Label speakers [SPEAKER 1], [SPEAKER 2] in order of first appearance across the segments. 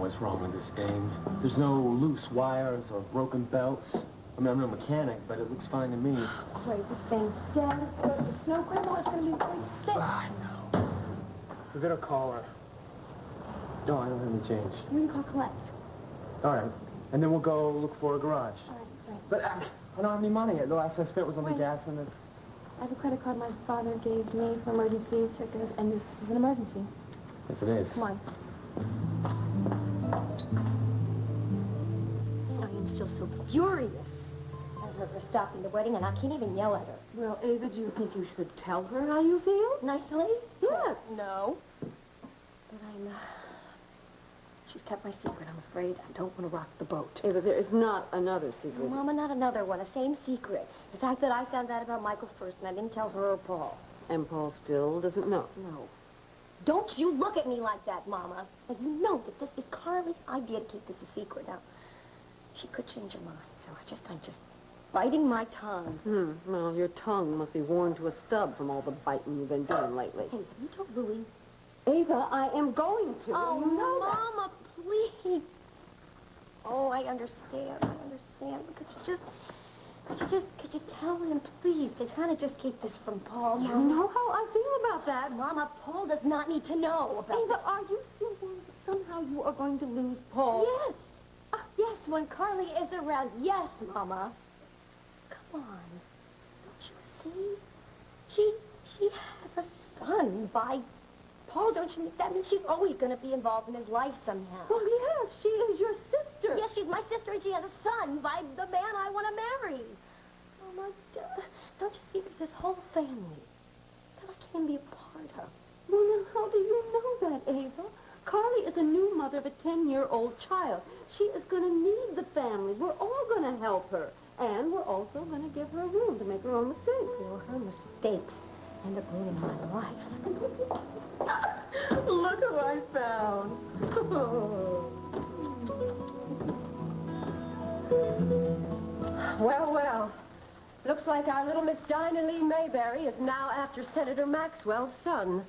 [SPEAKER 1] what's wrong with this thing. There's no loose wires or broken belts. I mean, I'm no mechanic, but it looks fine to me.
[SPEAKER 2] Great, this thing's dead. There's the snow. Grandma's gonna be very sick.
[SPEAKER 1] I know. We better call her. No, I don't have any change.
[SPEAKER 2] You can call collect.
[SPEAKER 1] All right. And then we'll go look for a garage.
[SPEAKER 2] All right, great.
[SPEAKER 1] But I don't have any money. The last I spent was on the gas and the...
[SPEAKER 2] I have a credit card my father gave me for emergencies, and this is an emergency.
[SPEAKER 1] Yes, it is.
[SPEAKER 2] Come on. I am still so furious at her for stopping the wedding, and I can't even yell at her.
[SPEAKER 3] Well, Ava, do you think you should tell her how you feel?
[SPEAKER 2] Nicely?
[SPEAKER 3] Yes.
[SPEAKER 2] No. But she's kept my secret, I'm afraid. I don't want to rock the boat.
[SPEAKER 3] Ava, there is not another secret.
[SPEAKER 2] Mama, not another one. The same secret. The fact that I found out about Michael first, and I didn't tell her or Paul.
[SPEAKER 3] And Paul still doesn't know?
[SPEAKER 2] No. Don't you look at me like that, Mama. And you know that this is Carly's idea to keep this a secret. Now, she could change her mind, so I'm just biting my tongue.
[SPEAKER 3] Well, your tongue must be worn to a stub from all the biting you've been doing lately.
[SPEAKER 2] Hey, you don't really...
[SPEAKER 3] Ava, I am going to.
[SPEAKER 2] Oh,
[SPEAKER 3] you know
[SPEAKER 2] Mama, please. Oh, I understand. But could you tell him, please, to kind of just keep this from Paul, Mama?
[SPEAKER 3] You know how I feel about that.
[SPEAKER 2] Mama, Paul does not need to know about
[SPEAKER 3] Ava, are you still worried that somehow you are going to lose Paul?
[SPEAKER 2] Yes. Yes, when Carly is around. Yes, Mama. Come on. Don't you see? She has a son by Paul. Don't you? That means she's always going to be involved in his life somehow.
[SPEAKER 3] Well, yes, she is your sister.
[SPEAKER 2] Yes, she's my sister, and she has a son by the man I want to marry. Mama, don't you see there's this whole family that I can be a part of?
[SPEAKER 3] Well, then how do you know that, Ava? Carly is a new mother of a 10-year-old child. She is going to need the family. We're all going to help her. And we're also going to give her room to make her own mistakes.
[SPEAKER 2] Well, her mistakes end up ruining my life.
[SPEAKER 3] Look who I found.
[SPEAKER 4] Well. Looks like our little Miss Dinah Lee Mayberry is now after Senator Maxwell's son.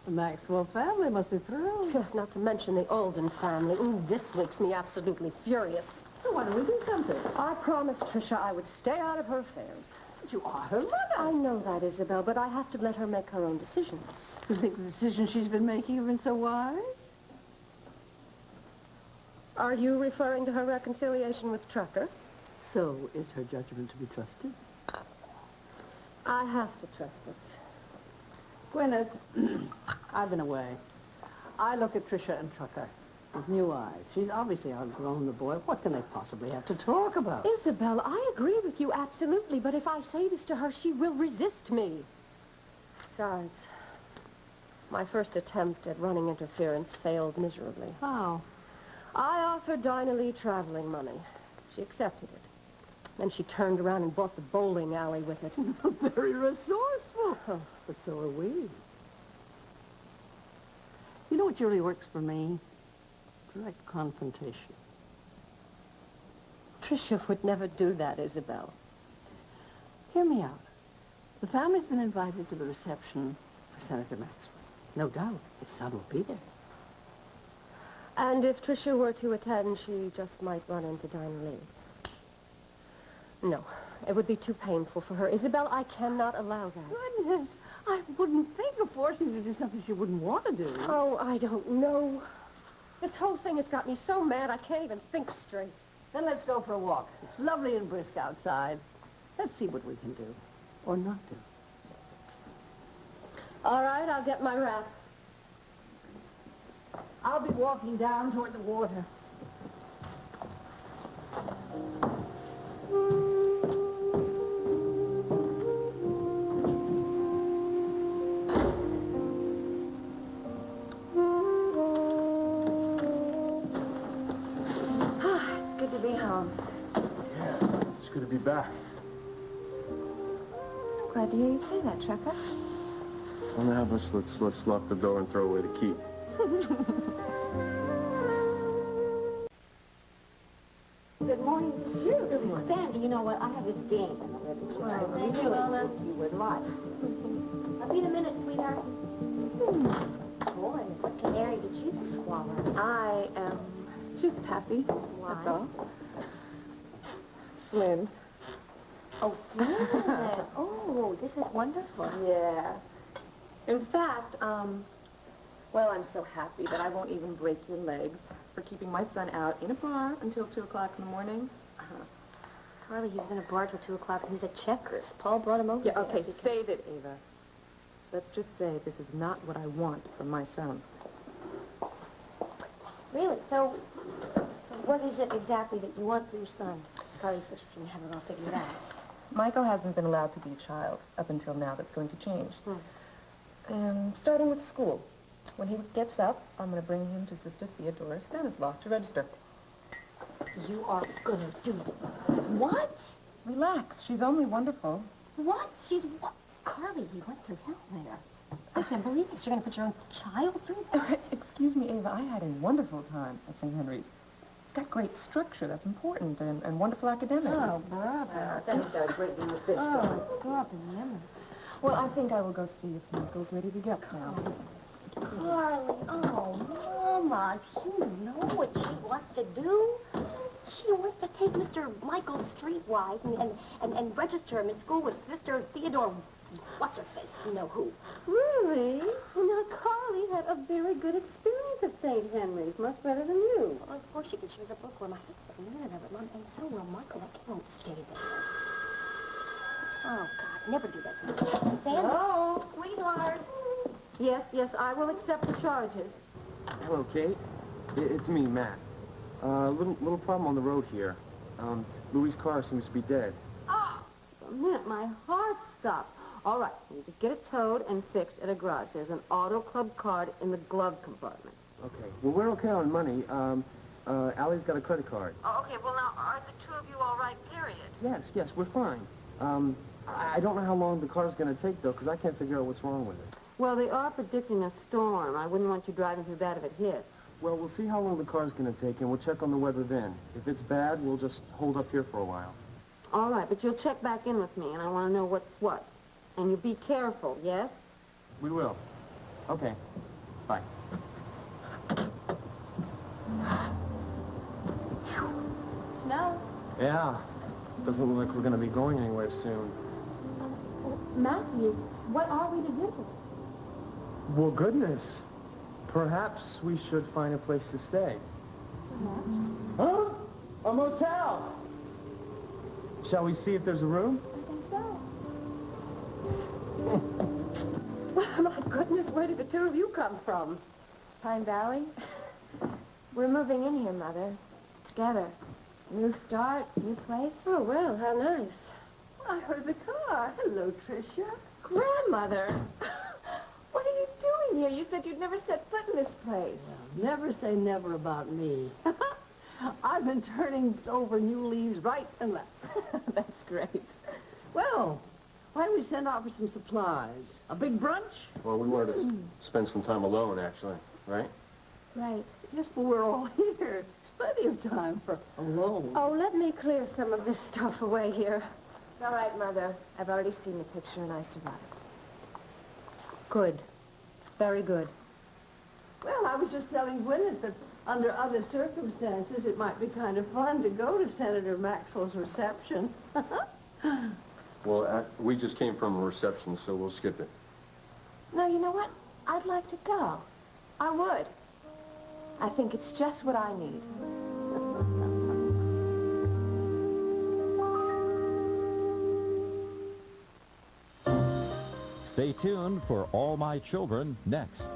[SPEAKER 3] The Maxwell family must be thrilled.
[SPEAKER 4] Not to mention the Alden family. This makes me absolutely furious.
[SPEAKER 3] So why don't we do something?
[SPEAKER 4] I promised Tricia I would stay out of her affairs.
[SPEAKER 3] You are her mother.
[SPEAKER 4] I know that, Isabel, but I have to let her make her own decisions.
[SPEAKER 3] You think the decisions she's been making have been so wise?
[SPEAKER 4] Are you referring to her reconciliation with Trucker?
[SPEAKER 3] So is her judgment to be trusted?
[SPEAKER 4] I have to trust it.
[SPEAKER 3] Gwyneth, I've been away. I look at Tricia and Trucker with new eyes. She's obviously outgrown the boy. What can they possibly have to talk about?
[SPEAKER 4] Isabel, I agree with you absolutely, but if I say this to her, she will resist me. Besides, my first attempt at running interference failed miserably.
[SPEAKER 3] How?
[SPEAKER 4] I offered Dinah Lee traveling money. She accepted it. Then she turned around and bought the bowling alley with it.
[SPEAKER 3] Very resourceful. Oh, but so are we. You know what really works for me? Direct confrontation.
[SPEAKER 4] Tricia would never do that, Isabel.
[SPEAKER 3] Hear me out. The family's been invited to the reception for Senator Maxwell. No doubt, his son will be there.
[SPEAKER 4] And if Tricia were to attend, she just might run into Dinah Lee. No, it would be too painful for her. Isabel, I cannot allow that.
[SPEAKER 3] Goodness, I wouldn't think of forcing her to do something she wouldn't want to do.
[SPEAKER 4] Oh, I don't know. This whole thing has got me so mad I can't even think straight.
[SPEAKER 3] Then let's go for a walk. It's lovely and brisk outside. Let's see what we can do, or not do.
[SPEAKER 4] All right, I'll get my wrap.
[SPEAKER 3] I'll be walking down toward the water.
[SPEAKER 4] It's good to be home.
[SPEAKER 1] Yeah, it's good to be back.
[SPEAKER 2] Glad to hear you say that, Trucker.
[SPEAKER 1] Well, now, let's lock the door and throw away the key.
[SPEAKER 3] Good morning to you.
[SPEAKER 2] Good morning. Sandy, you know what? I have this game in the living room. I really think you would like. I'll be in a minute, sweetheart. Boy, what canary did you swallow? caller?
[SPEAKER 5] I am just happy.
[SPEAKER 2] Why?
[SPEAKER 5] That's all. Lynn.
[SPEAKER 2] Oh, good. Oh, this is wonderful.
[SPEAKER 5] Yeah. In fact, well, I'm so happy that I won't even break your legs for keeping my son out in a bar until 2 o'clock in the morning.
[SPEAKER 2] Carly, he was in a bar till 2 o'clock and he was at Checkers. Paul brought him over
[SPEAKER 5] Yeah,
[SPEAKER 2] there.
[SPEAKER 5] okay, save it, Ava. Let's just say this is not what I want from my son.
[SPEAKER 2] Really? So what is it exactly that you want for your son? Carly says she seemed to have it all figured out.
[SPEAKER 5] Michael hasn't been allowed to be a child up until now. That's going to change. And starting with school. When he gets up, I'm going to bring him to Sister Theodora Stanislaus to register.
[SPEAKER 2] You are gonna do what?
[SPEAKER 5] Relax. She's only wonderful.
[SPEAKER 2] What? She's what? Carly, you went through hell there. I can't believe this. You're gonna put your own child through that?
[SPEAKER 5] Excuse me, Ava. I had a wonderful time at St. Henry's. It's got great structure. That's important. And wonderful academics.
[SPEAKER 2] Oh, brother.
[SPEAKER 3] Thanks, Dad. Great to this.
[SPEAKER 2] Oh, brother, Lemon.
[SPEAKER 5] Well, I think I will go see if Michael's ready to get up now.
[SPEAKER 2] Carly, oh, Mama, you know what she wants to do? She wants to take Mr. Michael Streetwise and register him in school with Sister Theodore, what's-her-face, you know who.
[SPEAKER 3] Really? Well, now, Carly had a very good experience at St. Henry's. Much better than you.
[SPEAKER 2] Well, of course she did. She was a bookworm. I hate every minute of it, Mom. And so will Michael. I can't stay there. Oh, God, never do that to me. Sandy?
[SPEAKER 3] Hello?
[SPEAKER 2] Sweetheart.
[SPEAKER 3] Yes, I will accept the charges.
[SPEAKER 1] Hello, Kate. It's me, Matt. Little problem on the road here. Louis' car seems to be dead.
[SPEAKER 3] Oh, for a minute, my heart stopped. All right, you just get it towed and fixed at a garage. There's an auto club card in the glove compartment.
[SPEAKER 1] Okay. Well, we're okay on money. Allie's got a credit card.
[SPEAKER 3] Oh, okay, well, now, are the two of you all right, period?
[SPEAKER 1] Yes, we're fine. I don't know how long the car's going to take, though, because I can't figure out what's wrong with it.
[SPEAKER 3] Well, they are predicting a storm. I wouldn't want you driving through that if it hit.
[SPEAKER 1] Well, we'll see how long the car's going to take, and we'll check on the weather then. If it's bad, we'll just hold up here for a while.
[SPEAKER 3] All right, but you'll check back in with me, and I want to know what's what. And you be careful, yes?
[SPEAKER 1] We will. Okay. Bye.
[SPEAKER 2] Snow.
[SPEAKER 1] Yeah. Doesn't look like we're going to be going anywhere soon.
[SPEAKER 2] Matthew, what are we to do?
[SPEAKER 1] Well, goodness. Perhaps we should find a place to stay. Huh? A motel! Shall we see if there's a room?
[SPEAKER 2] I think so.
[SPEAKER 4] Well, my goodness, where did the two of you come from?
[SPEAKER 5] Pine Valley? We're moving in here, Mother. Together. New start, new place.
[SPEAKER 4] Oh, well, how nice.
[SPEAKER 3] I heard the car. Hello, Tricia.
[SPEAKER 5] Grandmother! What are you doing here? You said you'd never set foot in this place.
[SPEAKER 6] Never say never about me. I've been turning over new leaves right and left.
[SPEAKER 5] That's great.
[SPEAKER 6] Well, why don't we send out for some supplies? A big brunch?
[SPEAKER 7] Well, we wanted to spend some time alone, actually, right?
[SPEAKER 5] Right.
[SPEAKER 6] Yes, but we're all here. It's plenty of time for alone.
[SPEAKER 4] Oh, let me clear some of this stuff away here.
[SPEAKER 5] It's all right, Mother. I've already seen the picture and I survived.
[SPEAKER 4] Good. Very good.
[SPEAKER 6] Well, I was just telling Gwyneth that under other circumstances, it might be kind of fun to go to Senator Maxwell's reception.
[SPEAKER 7] Well, we just came from a reception, so we'll skip it.
[SPEAKER 5] No, you know what? I'd like to go. I would. I think it's just what I need.
[SPEAKER 8] Stay tuned for All My Children next.